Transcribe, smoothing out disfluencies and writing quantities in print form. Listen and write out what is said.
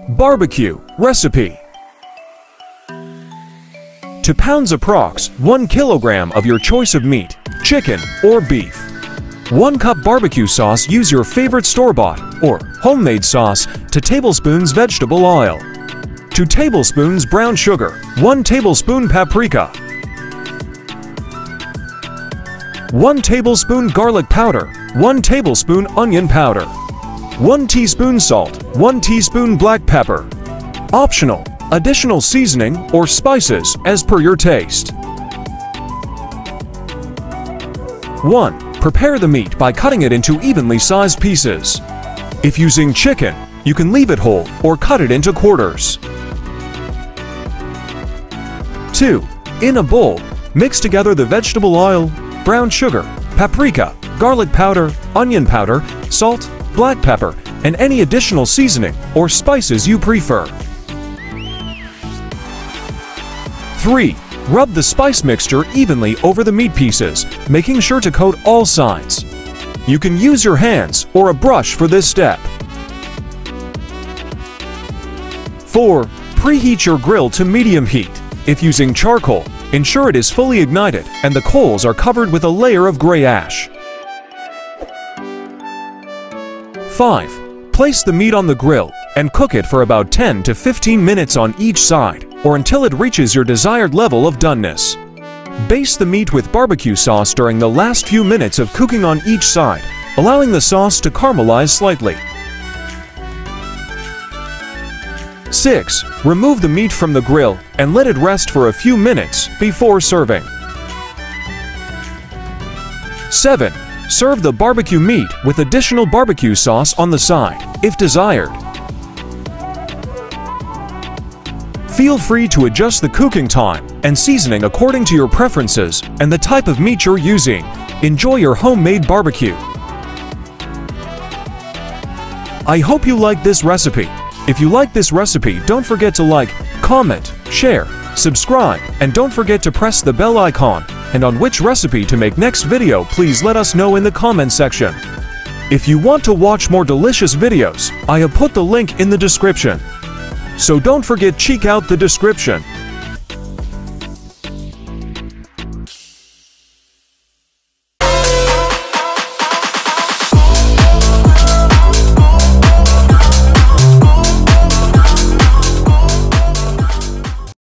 BBQ Recipe. To pounds approx. 1 kilogram of your choice of meat, chicken or beef. 1 cup barbecue sauce. Use your favorite store-bought or homemade sauce. 2 tablespoons vegetable oil. 2 tablespoons brown sugar. 1 tablespoon paprika. 1 tablespoon garlic powder. 1 tablespoon onion powder. 1 teaspoon salt. 1 teaspoon black pepper. Optional. Additional seasoning or spices as per your taste. 1. Prepare the meat by cutting it into evenly sized pieces. If using chicken, you can leave it whole or cut it into quarters. 2. In a bowl, mix together the vegetable oil, brown sugar, paprika, garlic powder, onion powder, salt, black pepper, and any additional seasoning or spices you prefer. 3. Rub the spice mixture evenly over the meat pieces, making sure to coat all sides. You can use your hands or a brush for this step. 4. Preheat your grill to medium heat. If using charcoal, ensure it is fully ignited and the coals are covered with a layer of gray ash. 5. Place the meat on the grill and cook it for about 10 to 15 minutes on each side, or until it reaches your desired level of doneness. Baste the meat with barbecue sauce during the last few minutes of cooking on each side, allowing the sauce to caramelize slightly. 6. Remove the meat from the grill and let it rest for a few minutes before serving. 7. Serve the barbecue meat with additional barbecue sauce on the side, if desired. Feel free to adjust the cooking time and seasoning according to your preferences and the type of meat you're using. Enjoy your homemade barbecue. I hope you like this recipe. If you like this recipe, don't forget to like, comment, share, subscribe, and don't forget to press the bell icon. And on which recipe to make next video, please let us know in the comment section. If you want to watch more delicious videos, I have put the link in the description. So don't forget check out the description.